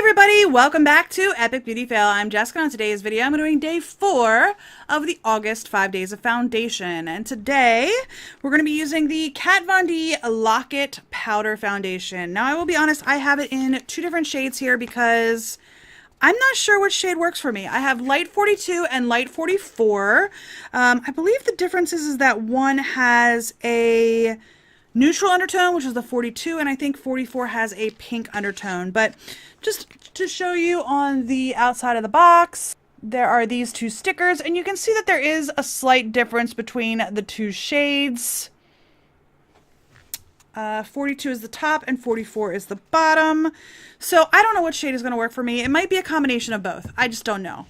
Everybody, welcome back to Epic Beauty Fail. I'm Jessica. On today's video, I'm doing day 4 of the August 5 Days of Foundation. And today, we're going to be using the Kat Von D Lock-It Powder Foundation. Now, I will be honest, I have it in 2 different shades here because I'm not sure which shade works for me. I have light 42 and light 44. I believe the difference is that one has a neutral undertone, which is the 42, and I think 44 has a pink undertone. But just to show you on the outside of the box, there are these 2 stickers, and you can see that there is a slight difference between the 2 shades. 42 is the top and 44 is the bottom. So I don't know what shade is going to work for me. It might be a combination of both. I just don't know.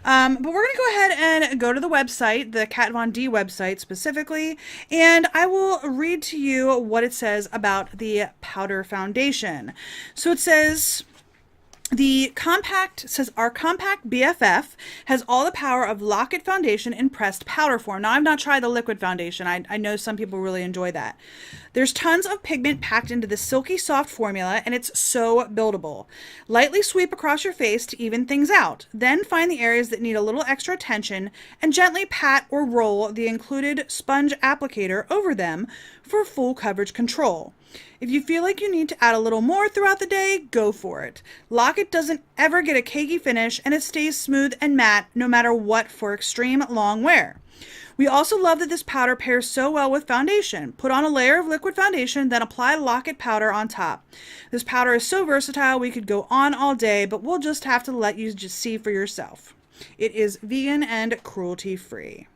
But we're going to go ahead and go to the website, the Kat Von D website specifically, and I will read to you what it says about the powder foundation. So it says, our compact BFF has all the power of Lock-It foundation in pressed powder form. Now, I've not tried the liquid foundation. I know some people really enjoy that. There's tons of pigment packed into this silky soft formula, and it's so buildable. Lightly sweep across your face to even things out. Then find the areas that need a little extra attention and gently pat or roll the included sponge applicator over them for full coverage control. If you feel like you need to add a little more throughout the day, go for it. Lock-It doesn't ever get a cakey finish, and it stays smooth and matte no matter what for extreme long wear. We also love that this powder pairs so well with foundation. Put on a layer of liquid foundation, then apply Lock-It powder on top. This powder is so versatile we could go on all day, but we'll just have to let you just see for yourself. It is vegan and cruelty-free.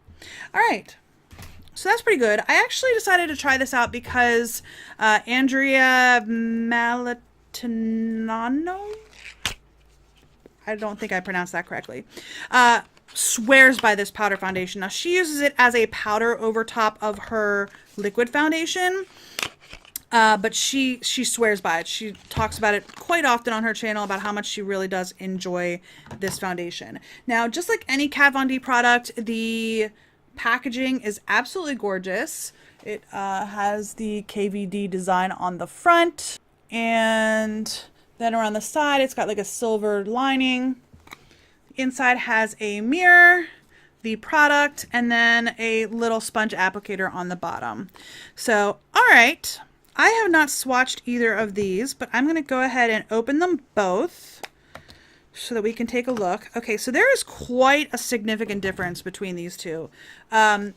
All right. So that's pretty good. I actually decided to try this out because Andrea Malatinano, I don't think I pronounced that correctly, swears by this powder foundation. Now, she uses it as a powder over top of her liquid foundation, but she swears by it. She talks about it quite often on her channel about how much she really does enjoy this foundation. Now, just like any Kat Von D product, the packaging is absolutely gorgeous. It has the KVD design on the front, and then around the side it's got like a silver lining. Inside has a mirror, the product, and then a little sponge applicator on the bottom. So, all right, I have not swatched either of these, but I'm going to go ahead and open them both so that we can take a look. Okay, so there is quite a significant difference between these two.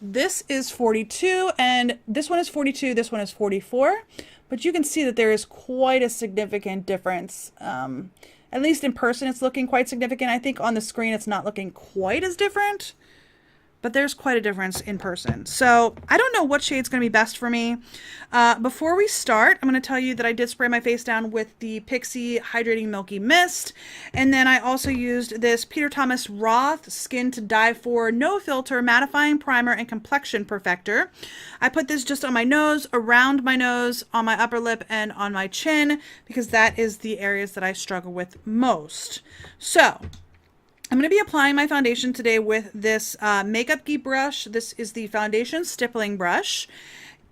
This is 42, and this one is 42, this one is 44. But you can see that there is quite a significant difference. At least in person, it's looking quite significant. I think on the screen, it's not looking quite as different, but there's quite a difference in person. So I don't know what shade's going to be best for me. Before we start, I'm going to tell you that I did spray my face down with the Pixi Hydrating Milky Mist. And then I also used this Peter Thomas Roth Skin to Die For No Filter Mattifying Primer and Complexion Perfector. I put this just on my nose, around my nose, on my upper lip, and on my chin, because that is the areas that I struggle with most. So I'm going to be applying my foundation today with this Makeup Geek brush. This is the foundation stippling brush.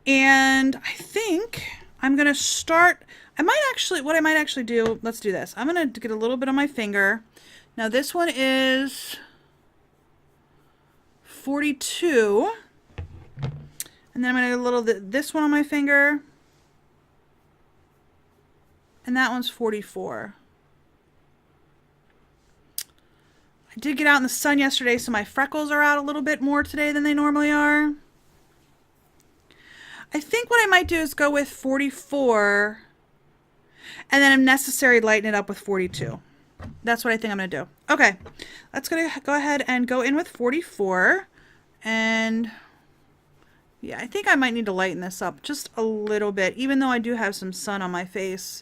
And I think I'm going to start, what I might actually do, let's do this. I'm going to get a little bit on my finger. Now this one is 42. And then I'm going to get a little, this one on my finger. And that one's 44. I did get out in the sun yesterday, so my freckles are out a little bit more today than they normally are. I think what I might do is go with 44, and then if necessary, lighten it up with 42. That's what I think I'm going to do. Okay, let's go ahead and go in with 44, and yeah, I think I might need to lighten this up just a little bit, even though I do have some sun on my face.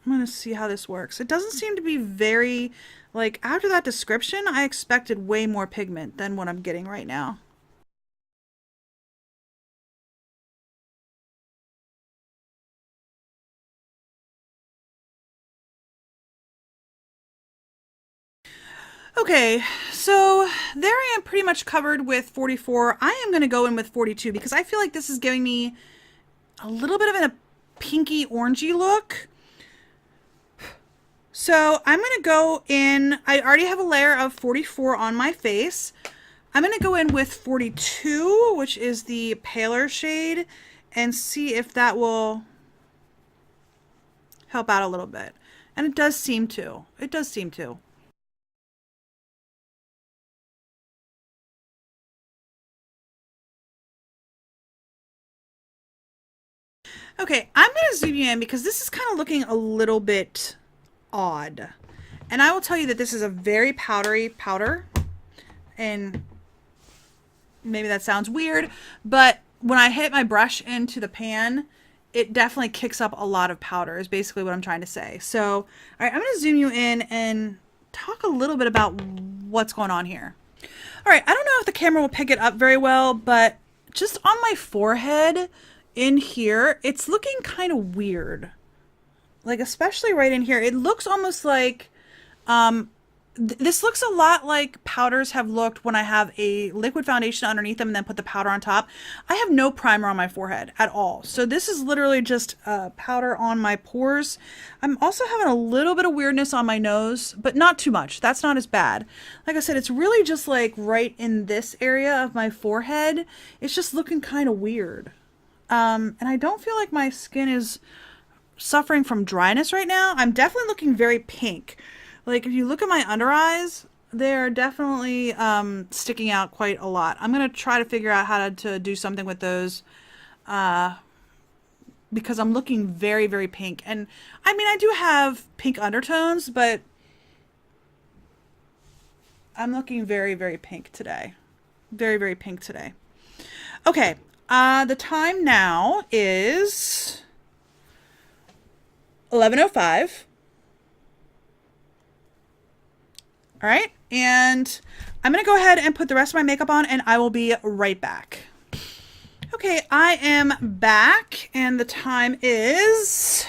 I'm going to see how this works. It doesn't seem to be very, like, after that description, I expected way more pigment than what I'm getting right now. Okay, so there I am pretty much covered with 44. I am going to go in with 42 because I feel like this is giving me a little bit of a pinky orangey look. So I'm going to go in, I already have a layer of 44 on my face. I'm going to go in with 42, which is the paler shade, and see if that will help out a little bit. And it does seem to. It does seem to. Okay, I'm going to zoom you in because this is kind of looking a little bit odd. And I will tell you that this is a very powdery powder. And maybe that sounds weird, but when I hit my brush into the pan, it definitely kicks up a lot of powder is basically what I'm trying to say. So, all right, I'm going to zoom you in and talk a little bit about what's going on here. All right, I don't know if the camera will pick it up very well, but just on my forehead in here, it's looking kind of weird. Like, especially right in here, it looks almost like, this looks a lot like powders have looked when I have a liquid foundation underneath them and then put the powder on top. I have no primer on my forehead at all. So this is literally just powder on my pores. I'm also having a little bit of weirdness on my nose, but not too much. That's not as bad. Like I said, it's really just like right in this area of my forehead. It's just looking kind of weird. And I don't feel like my skin is suffering from dryness right now. I'm definitely looking very pink. Like if you look at my under eyes, they're definitely sticking out quite a lot. I'm going to try to figure out how to do something with those because I'm looking very, very pink. And I mean, I do have pink undertones, but I'm looking very, very pink today. Very, very pink today. Okay. The time now is 11:05. All right, and I'm going to go ahead and put the rest of my makeup on, and I will be right back. Okay, I am back, and the time is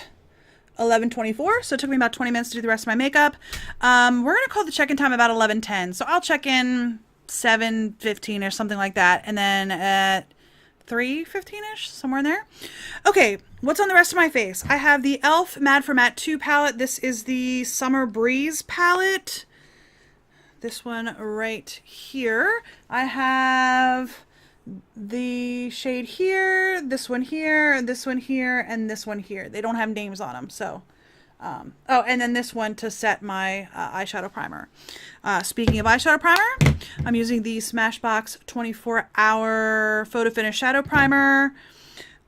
11:24, so it took me about 20 minutes to do the rest of my makeup. We're going to call the check-in time about 11:10, so I'll check in 7:15 or something like that, and then at 3:15-ish, somewhere in there. Okay, what's on the rest of my face? I have the e.l.f. Mad for Matte 2 palette. This is the Summer Breeze palette. This one right here. I have the shade here, this one here, this one here, and this one here. They don't have names on them, so. Oh, and then this one to set my eyeshadow primer. Speaking of eyeshadow primer, I'm using the Smashbox 24-hour Photo Finish Shadow Primer.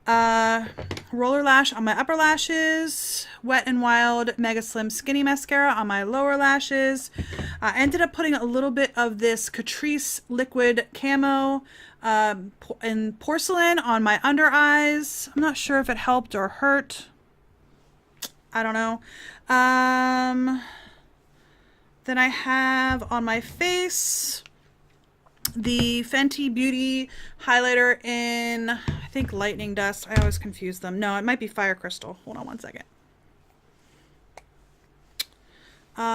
Roller lash on my upper lashes, Wet n Wild Mega Slim Skinny Mascara on my lower lashes. I ended up putting a little bit of this Catrice Liquid Camo in porcelain on my under eyes. I'm not sure if it helped or hurt. I don't know. Then I have on my face the Fenty Beauty highlighter in, I think, Lightning Dust. I always confuse them. No, it might be Fire Crystal. Hold on one second.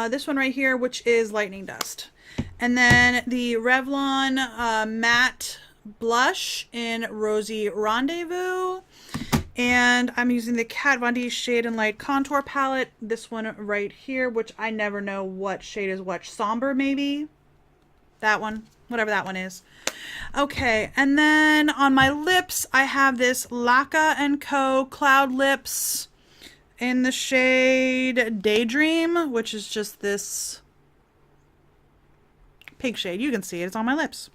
This one right here, which is Lightning Dust. And then the Revlon Matte Blush in Rosy Rendezvous. And I'm using the Kat Von D Shade and Light Contour Palette. This one right here, which I never know what shade is what. Somber, maybe? That one. Whatever that one is. Okay, and then on my lips, I have this Laka & Co. Cloud Lips in the shade Daydream, which is just this pink shade. You can see it. It's on my lips.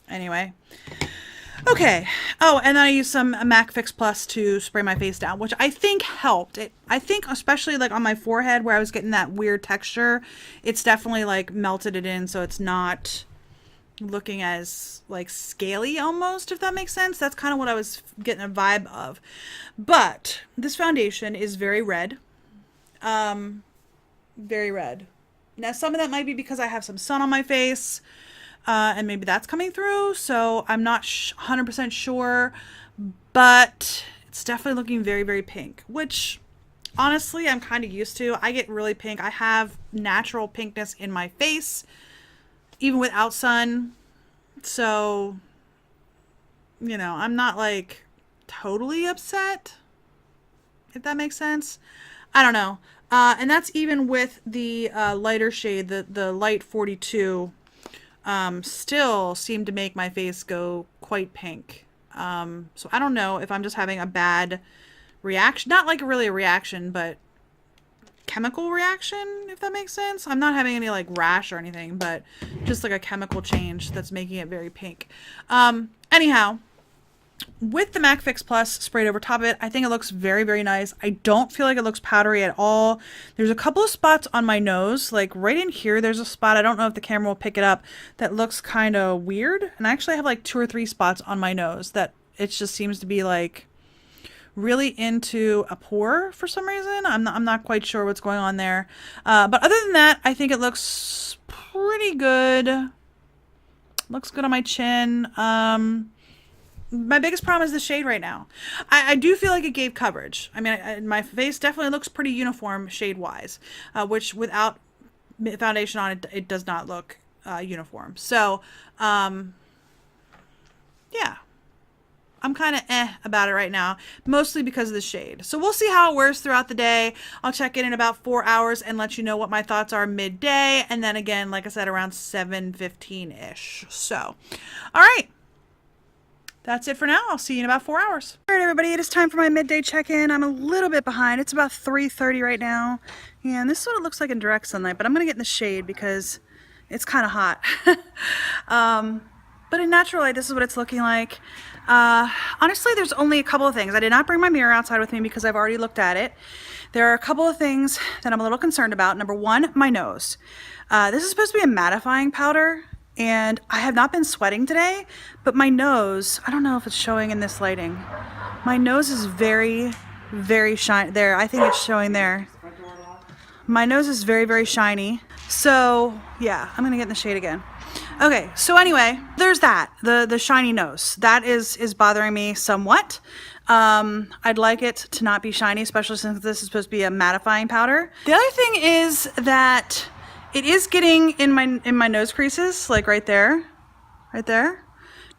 Anyway. Okay. Oh, and then I used some MAC Fix Plus to spray my face down, which I think helped. I think especially like on my forehead where I was getting that weird texture, it's definitely like melted it in so it's not looking as like scaly almost, if that makes sense. That's kind of what I was getting a vibe of. But this foundation is very red. Very red. Now some of that might be because I have some sun on my face. And maybe that's coming through, so I'm not 100% sure, but it's definitely looking very, very pink, which honestly I'm kind of used to. I get really pink. I have natural pinkness in my face, even without sun, so, you know, I'm not like totally upset, if that makes sense. I don't know. And that's even with the lighter shade, the light 42, still seemed to make my face go quite pink. So I don't know if I'm just having a bad reaction, not like really a reaction, but chemical reaction, if that makes sense. I'm not having any like rash or anything, but just like a chemical change that's making it very pink. Anyhow, with the MAC Fix Plus sprayed over top of it, I think it looks very, very nice. I don't feel like it looks powdery at all. There's a couple of spots on my nose, like right in here, there's a spot, I don't know if the camera will pick it up, that looks kind of weird. And I actually have like 2 or 3 spots on my nose that it just seems to be like really into a pore for some reason. I'm not quite sure what's going on there. But other than that, I think it looks pretty good. Looks good on my chin. My biggest problem is the shade right now. I do feel like it gave coverage. I mean, my face definitely looks pretty uniform shade-wise, which without foundation on it, it does not look uniform. So, yeah. I'm kind of about it right now, mostly because of the shade. So we'll see how it wears throughout the day. I'll check in about 4 hours and let you know what my thoughts are midday. And then again, like I said, around 7:15-ish. So, all right. That's it for now. I'll see you in about 4 hours. All right, everybody, it is time for my midday check-in. I'm a little bit behind. It's about 3:30 right now. And this is what it looks like in direct sunlight, but I'm going to get in the shade because it's kind of hot. But in natural light, this is what it's looking like. Honestly, there's only a couple of things. I did not bring my mirror outside with me because I've already looked at it. There are a couple of things that I'm a little concerned about. Number one, my nose. This is supposed to be a mattifying powder, and I have not been sweating today, but my nose, I don't know if it's showing in this lighting. My nose is very, very shiny. There, I think it's showing there. My nose is very, very shiny. So, yeah, I'm going to get in the shade again. Okay, so anyway, there's that, the shiny nose. That is bothering me somewhat. I'd like it to not be shiny, especially since this is supposed to be a mattifying powder. The other thing is that it is getting in my nose creases, like right there. Right there.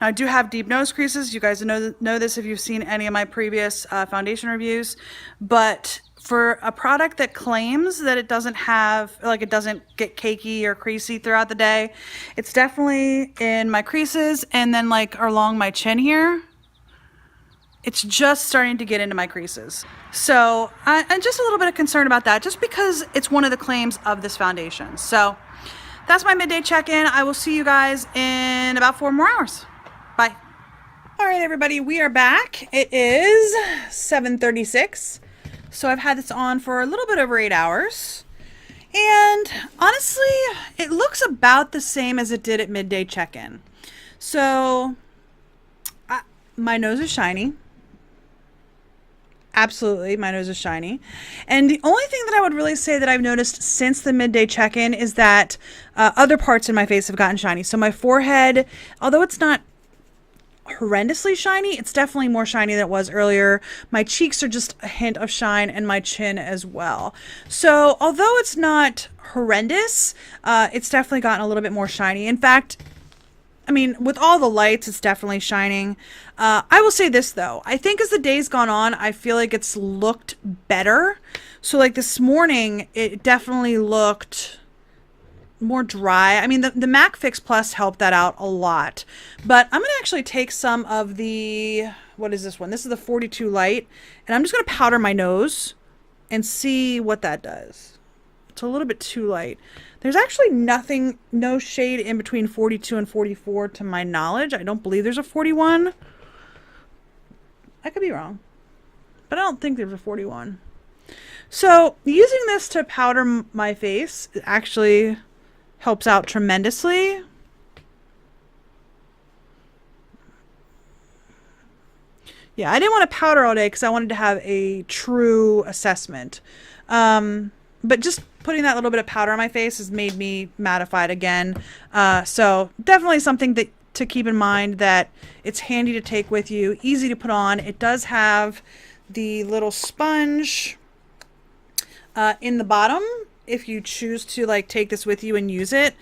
Now, I do have deep nose creases. You guys know this if you've seen any of my previous foundation reviews. But for a product that claims that it doesn't have, like it doesn't get cakey or creasy throughout the day, it's definitely in my creases and then like along my chin here. It's just starting to get into my creases. So I'm just a little bit concerned about that just because it's one of the claims of this foundation. So that's my midday check-in. I will see you guys in about 4 more hours. Bye. All right, everybody, we are back. It is 7:36. So I've had this on for a little bit over 8 hours. And honestly, it looks about the same as it did at midday check-in. So my nose is shiny. Absolutely, my nose is shiny. And the only thing that I would really say that I've noticed since the midday check-in is that other parts in my face have gotten shiny. So my forehead, although it's not horrendously shiny, it's definitely more shiny than it was earlier. My cheeks are just a hint of shine, and my chin as well. So although it's not horrendous, it's definitely gotten a little bit more shiny. In fact, I mean, with all the lights, it's definitely shining. I will say this though, I think as the day's gone on, I feel like it's looked better. So like this morning, it definitely looked more dry. I mean, the MAC Fix Plus helped that out a lot. But I'm going to actually take some of the, what is this one? This is the 42 light. And I'm just going to powder my nose and see what that does. It's a little bit too light. There's actually nothing, no shade in between 42 and 44 to my knowledge. I don't believe there's a 41. I could be wrong. But I don't think there's a 41. So using this to powder my face actually helps out tremendously. Yeah, I didn't want to powder all day because I wanted to have a true assessment. But just putting that little bit of powder on my face has made me mattified again. So definitely something to keep in mind, that it's handy to take with you, easy to put on. It does have the little sponge in the bottom if you choose to like take this with you and use it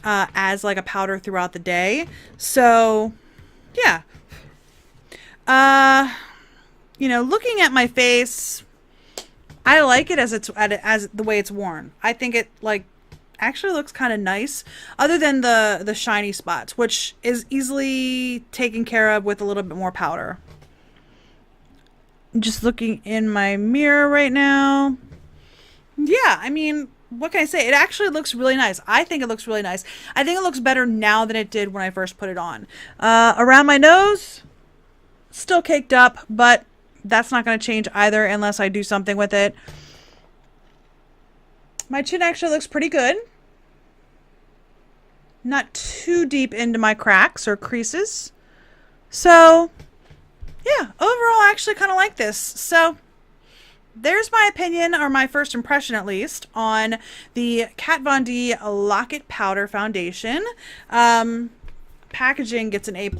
as like a powder throughout the day. So yeah, you know, looking at my face, I like it as the way it's worn. I think it like actually looks kind of nice, other than the shiny spots, which is easily taken care of with a little bit more powder. I'm just looking in my mirror right now. Yeah, I mean, what can I say? It actually looks really nice. I think it looks really nice. I think it looks better now than it did when I first put it on. Around my nose, still caked up, but that's not going to change either unless I do something with it. My chin actually looks pretty good. Not too deep into my cracks or creases. So, yeah, overall I actually kind of like this. So, there's my opinion, or my first impression at least, on the Kat Von D Lock-It Powder Foundation. Packaging gets an A+.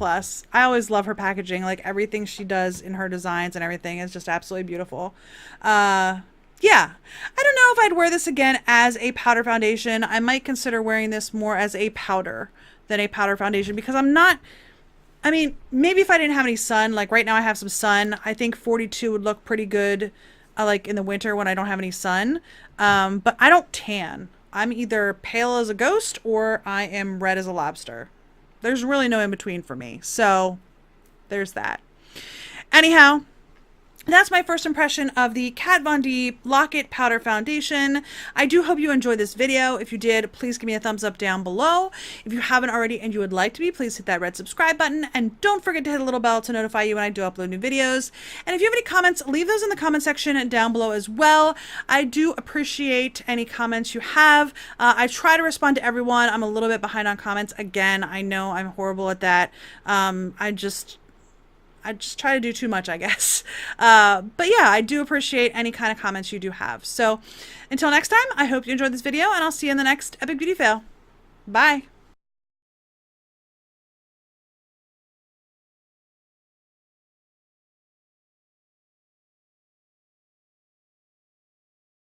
I always love her packaging. Like, everything she does in her designs and everything is just absolutely beautiful. Yeah, I don't know if I'd wear this again as a powder foundation. I might consider wearing this more as a powder than a powder foundation, because I'm not, I mean, maybe if I didn't have any sun, like right now I have some sun, I think 42 would look pretty good, like in the winter when I don't have any sun. But I don't tan. I'm either pale as a ghost or I am red as a lobster. There's really no in between for me. So there's that. Anyhow, that's my first impression of the Kat Von D Lock-It Powder Foundation. I do hope you enjoyed this video. If you did, please give me a thumbs up down below. If you haven't already and you would like to be, please hit that red subscribe button. And don't forget to hit the little bell to notify you when I do upload new videos. And if you have any comments, leave those in the comment section down below as well. I do appreciate any comments you have. I try to respond to everyone. I'm a little bit behind on comments. Again, I know I'm horrible at that. I just try to do too much, I guess. But yeah, I do appreciate any kind of comments you do have. So until next time, I hope you enjoyed this video, and I'll see you in the next Epic Beauty Fail. Bye.